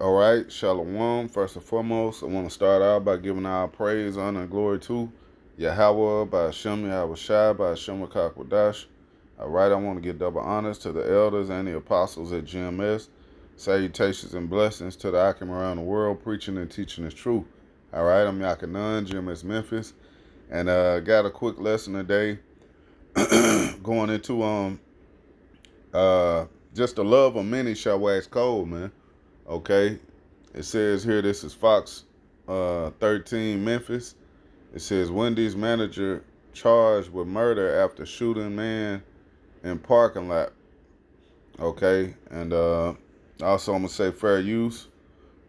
All right, Shalom. First and foremost, I want to start out by giving our praise, honor, and glory to Yahweh, by Hashem, Yahweh Shai, by Hashem Kakwadash. All right, I want to give double honors to the elders and the apostles at GMS. Salutations and blessings to the Akim around the world, preaching and teaching the truth. All right, I'm Yakanan, GMS Memphis, and got a quick lesson today going into just the love of many shall wax cold, man. Okay, it says here, this is Fox 13 Memphis. It says Wendy's manager charged with murder after shooting man in parking lot. Okay, and also I'm gonna say fair use.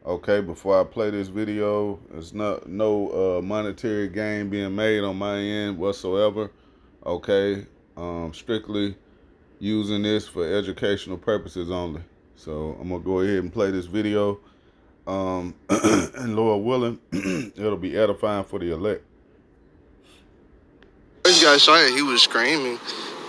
Okay, before I play this video, there's no monetary gain being made on my end whatsoever. Okay, strictly using this for educational purposes only. So I'm gonna go ahead and play this video. And Lord willing, it'll be edifying for the elect. First guy shot, he was screaming,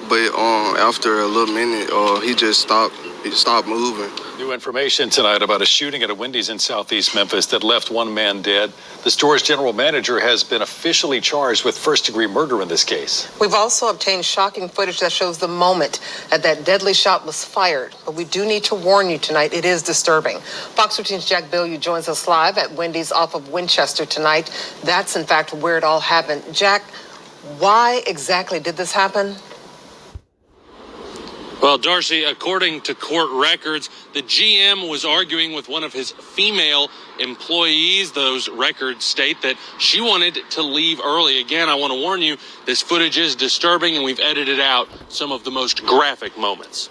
but after a little minute, he just stopped. He stopped moving. New information tonight about a shooting at a Wendy's in southeast Memphis that left one man dead. The store's general manager has been officially charged with first-degree murder in this case. We've also obtained shocking footage that shows the moment that deadly shot was fired. But we do need to warn you tonight, it is disturbing. Fox 13's Jack Bilyeu joins us live at Wendy's off of Winchester tonight. That's, in fact, where it all happened. Jack, why exactly did this happen? Well, Darcy, according to court records, the GM was arguing with one of his female employees. Those records state that she wanted to leave early. Again, I want to warn you, this footage is disturbing, and we've edited out some of the most graphic moments.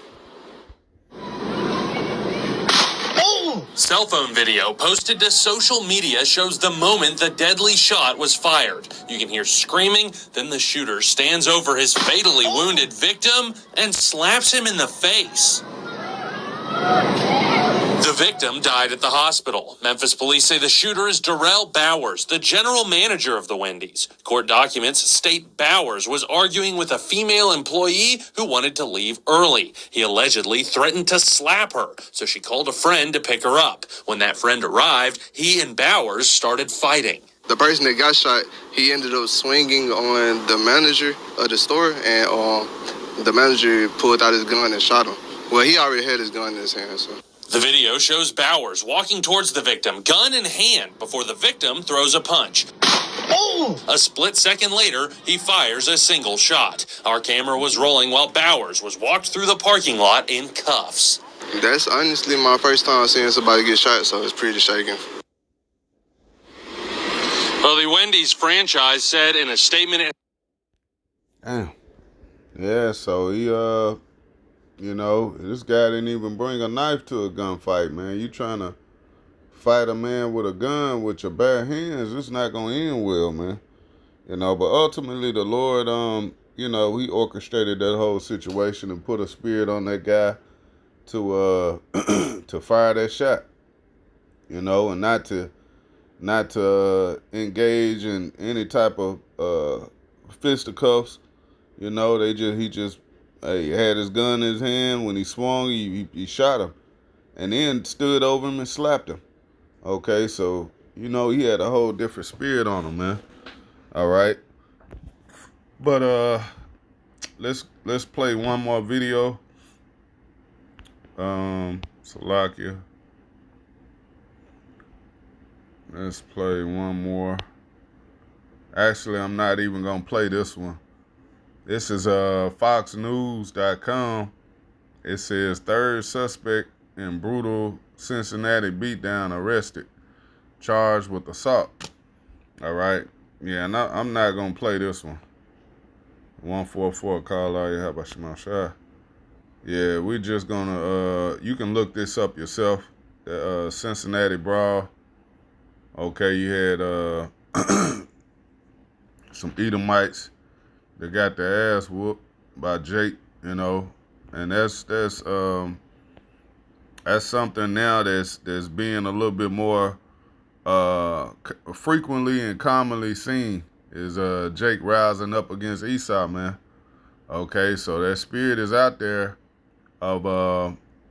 Cell phone video posted to social media shows the moment the deadly shot was fired. You can hear screaming, then the shooter stands over his fatally wounded victim and slaps him in the face. The victim died at the hospital. Memphis police say the shooter is Darrell Bowers, the general manager of the Wendy's. Court documents state Bowers was arguing with a female employee who wanted to leave early. He allegedly threatened to slap her, so she called a friend to pick her up. When that friend arrived, he and Bowers started fighting. The person that got shot, he ended up swinging on the manager of the store, and the manager pulled out his gun and shot him. Well, he already had his gun in his hand, so. The video shows Bowers walking towards the victim, gun in hand, before the victim throws a punch. A split second later, he fires a single shot. Our camera was rolling while Bowers was walked through the parking lot in cuffs. That's honestly my first time seeing somebody get shot, so it's pretty shaking. Well, the Wendy's franchise said in a statement... Damn. Yeah, so he, you know, this guy didn't even bring a knife to a gunfight, man. You trying to fight a man with a gun with your bare hands, it's not going to end well, man. You know, but ultimately the Lord, you know, he orchestrated that whole situation and put a spirit on that guy to to fire that shot, you know, and not to engage in any type of fisticuffs. You know, he just had his gun in his hand. When he swung, he shot him, and then stood over him and slapped him. Okay, so you know he had a whole different spirit on him, man. All right, but let's play one more video. Salakia. Let's play one more. Actually, I'm not even gonna play this one. This is FoxNews.com. It says third suspect in brutal Cincinnati beatdown arrested, charged with assault. All right. Yeah, no, I'm not gonna play this one. 144 call out. How about Shema Shai? Yeah, we're just gonna you can look this up yourself. The Cincinnati brawl. Okay, you had some Edomites that got their ass whooped by Jake, you know, and that's something now that's being a little bit more frequently and commonly seen is Jake rising up against Esau, man. Okay, so that spirit is out there of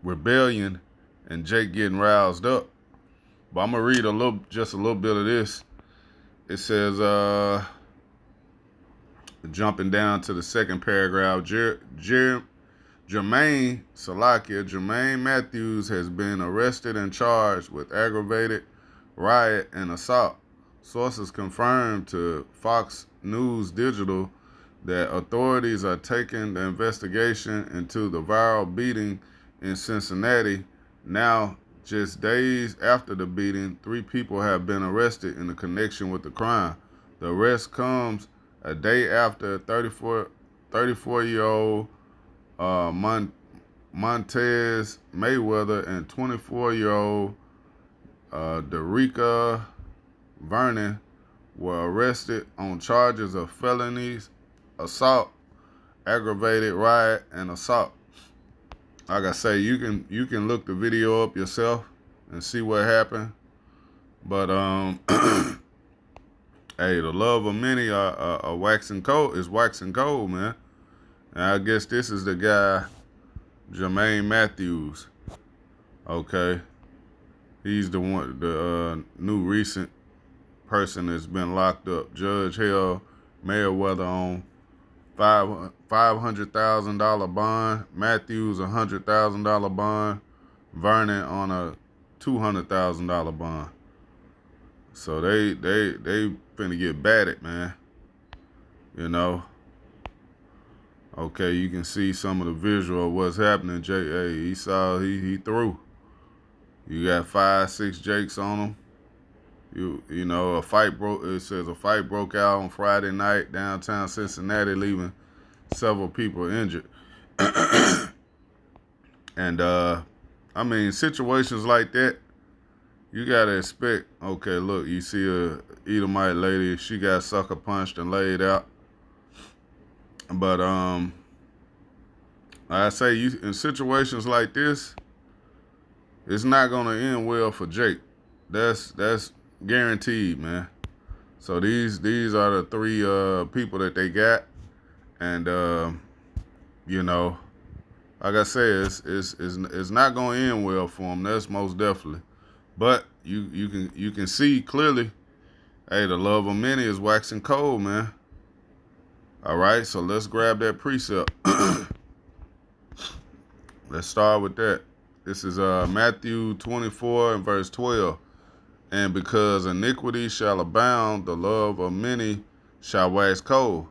rebellion and Jake getting roused up. But I'm gonna read just a little bit of this. It says, jumping down to the second paragraph, Jermaine Matthews has been arrested and charged with aggravated riot and assault. Sources confirmed to Fox News Digital that authorities are taking the investigation into the viral beating in Cincinnati. Now, just days after the beating, 3 people have been arrested in connection with the crime. The arrest comes a day after 34-year-old Montez Mayweather and 24-year-old Derica Vernon were arrested on charges of felonies, assault, aggravated riot, and assault. Like I say, you can look the video up yourself and see what happened. But hey, the love of many are waxing cold. Is waxing cold, man. And I guess this is the guy, Jermaine Matthews. Okay, he's the one, the new recent person that's been locked up. Judge held Mayweather on $500,000 bond, Matthews $100,000 bond, Vernon on a $200,000 bond. So they finna get batted, man. You know. Okay, you can see some of the visual of what's happening. He threw. You got 5-6 Jakes on him. You know, a fight broke out on Friday night downtown Cincinnati, leaving several people injured. And I mean, situations like that, you gotta expect. Okay, look, you see a Edomite lady, she got sucker punched and laid out. But I say, in situations like this, it's not gonna end well for Jake. That's guaranteed, man. So these are the 3 people that they got, and you know, like I said, it's not gonna end well for them. That's most definitely. But you can see clearly, hey, the love of many is waxing cold, man. All right, so let's grab that precept. Let's start with that. This is Matthew 24 and verse 12. And because iniquity shall abound, the love of many shall wax cold.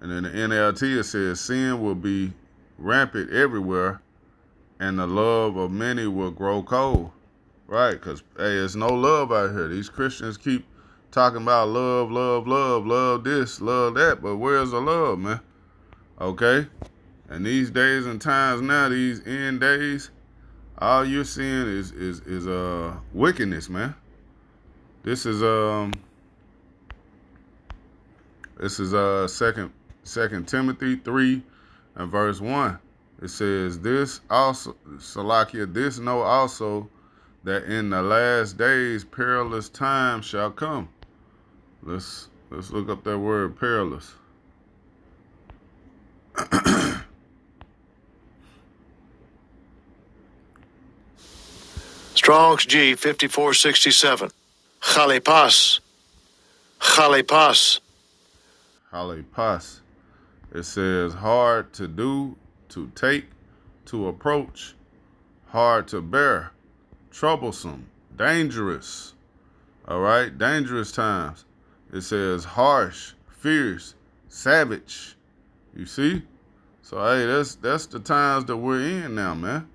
And in the NLT it says, sin will be rampant everywhere, and the love of many will grow cold. Right? Because, hey, there's no love out here. These Christians keep talking about love, love, love, love this, love that, but where's the love, man? Okay? And these days and times now, these end days, all you're seeing is wickedness, man. This is Second Timothy 3 and verse 1. It says, this also, Salakia, this know also that in the last days perilous times shall come. Let's look up that word perilous. Strong's G 5467. Chalepas. Chalepas. Chalepas. It says hard to do, to take, to approach, hard to bear, troublesome, dangerous. All right, dangerous times. It says harsh, fierce, savage. You see? So hey, that's the times that we're in now, man.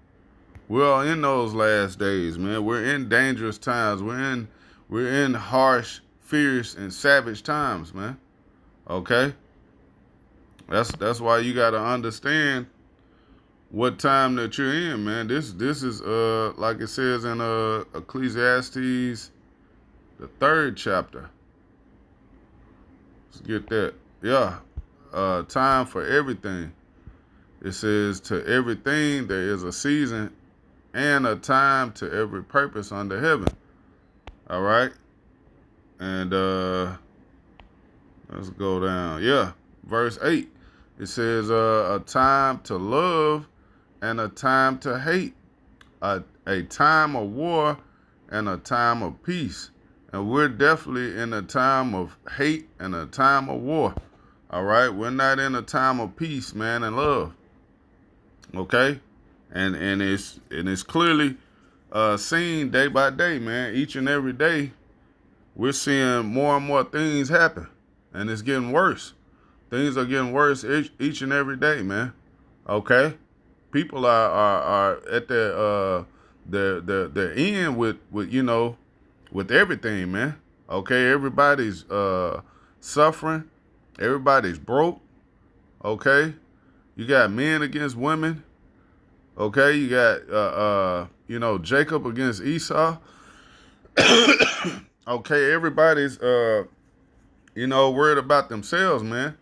We're all in those last days, man. We're in dangerous times. We're in harsh, fierce, and savage times, man. Okay? That's why you gotta understand what time that you're in, man. This is like it says in Ecclesiastes, the 3rd chapter. Let's get that. Yeah. Time for everything. It says, to everything there is a season and a time to every purpose under heaven. All right? And let's go down. Yeah. Verse 8. It says, a time to love and a time to hate. A time of war and a time of peace. And we're definitely in a time of hate and a time of war. All right? We're not in a time of peace, man, and love. Okay? And it's clearly seen day by day, man. Each and every day, we're seeing more and more things happen. And it's getting worse. Things are getting worse each and every day, man. Okay? People are at the end with with everything, man. Okay, everybody's suffering. Everybody's broke. Okay, you got men against women. Okay, you got Jacob against Esau. Okay, everybody's worried about themselves, man.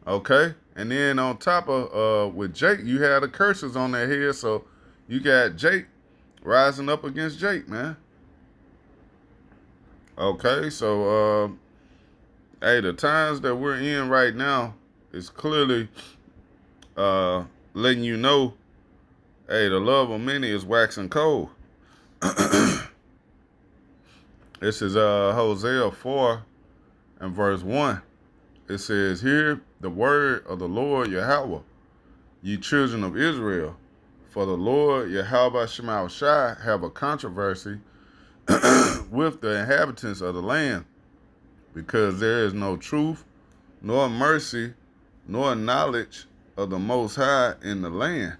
Okay, and then on top of with Jake, you had the curses on their head, so you got Jake rising up against Jake, man. Okay, so hey, the times that we're in right now is clearly letting you know, hey, the love of many is waxing cold. This is Hosea 4 and verse 1. It says, "Hear the word of the Lord Yahweh, ye children of Israel. For the Lord Yahweh Shema Shai have a controversy with the inhabitants of the land, because there is no truth, nor mercy, nor knowledge of the Most High in the land."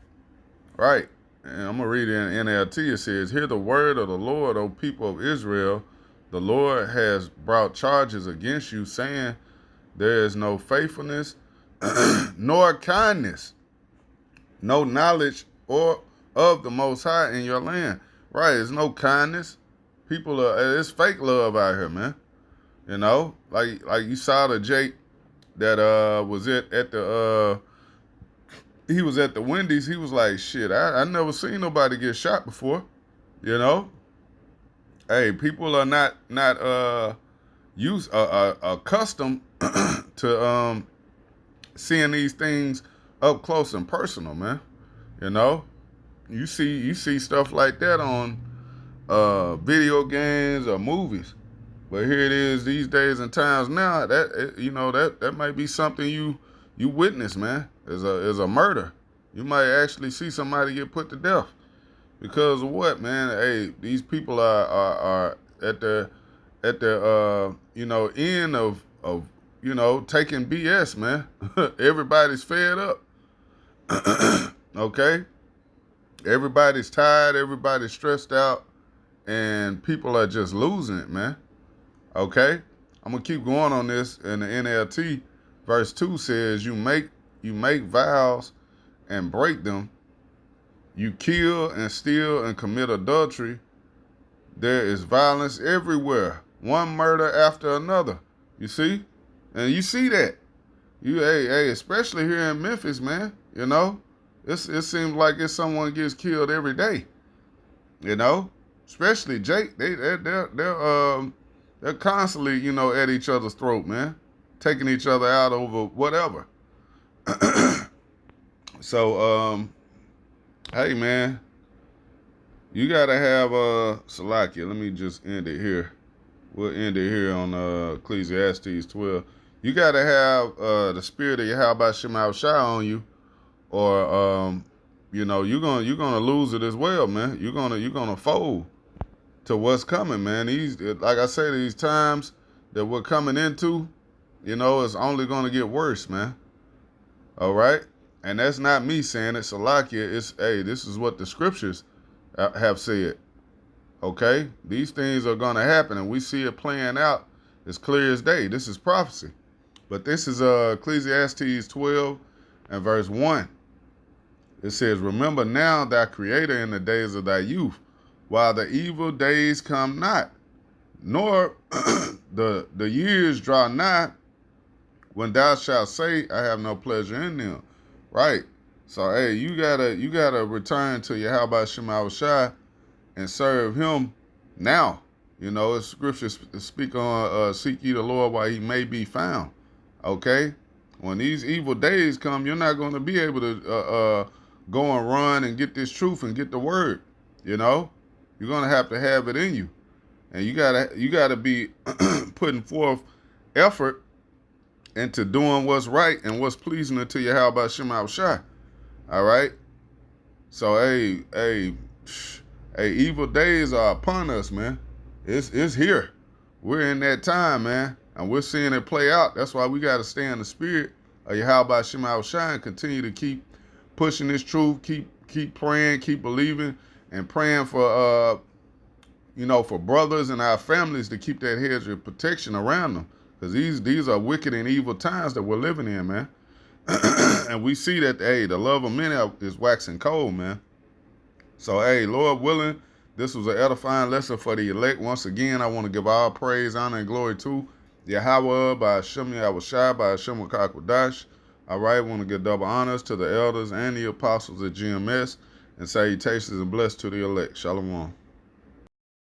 Right. And I'm going to read it in NLT. It says, "Hear the word of the Lord, O people of Israel. The Lord has brought charges against you, saying, there is no faithfulness, nor kindness, no knowledge or of the Most High in your land." Right, there's no kindness. People it's fake love out here, man. You know, like you saw the Jake that was at the he was at the Wendy's. He was like, shit, I never seen nobody get shot before. You know, hey, people are not accustomed to seeing these things up close and personal, man. You know, you see stuff like that on video games or movies, but here it is these days and times now. That might be something you witness, man. Is a murder. You might actually see somebody get put to death because of what, man? Hey, these people are at the end of taking BS, man. Everybody's fed up. Okay? Everybody's tired, everybody's stressed out, and people are just losing it, man. Okay? I'm gonna keep going on this. In the NLT, verse 2 says, you make vows and break them. You kill and steal and commit adultery. There is violence everywhere, one murder after another. You see? And you see that. Hey, especially here in Memphis, man. You know, it seems like if someone gets killed every day. You know, especially Jake. They're constantly, at each other's throat, man, taking each other out over whatever. So, hey, man, you gotta have Salakia. Let me just end it here. We'll end it here on Ecclesiastes 12. You gotta have the spirit of Yahweh Shema Shai on you, or you're gonna lose it as well, man. You're gonna fold to what's coming, man. Like I say, these times that we're coming into, it's only gonna get worse, man. All right, and that's not me saying it, Salakia. This is what the scriptures have said. Okay, these things are gonna happen, and we see it playing out as clear as day. This is prophecy. But this is Ecclesiastes 12 and verse 1. It says, "Remember now thy creator in the days of thy youth, while the evil days come not, nor the years draw nigh, when thou shalt say, I have no pleasure in them." Right. So hey, you gotta return to Yahweh Shema Shai and serve him now. As scriptures speak on seek ye the Lord while he may be found. Okay? When these evil days come, you're not going to be able to go and run and get this truth and get the word. You're going to have it in you. And you gotta be putting forth effort into doing what's right and what's pleasing unto Yahweh Shema Shai. All right. So hey, evil days are upon us, man. It's here. We're in that time, man, and we're seeing it play out. That's why we got to stay in the spirit of Yahweh Shema Shai and continue to keep pushing this truth, keep praying, keep believing, and praying for for brothers and our families to keep that hedge of protection around them, because these are wicked and evil times that we're living in, man. And we see that the love of many is waxing cold, man. So hey, Lord willing, this was an edifying lesson for the elect. Once again, I want to give all praise, honor, and glory to Yahweh by Hashem Yahushua by Hashem Kakwadash. All right, I want to give double honors to the elders and the apostles at GMS, and salutations and blessed to the elect. Shalom.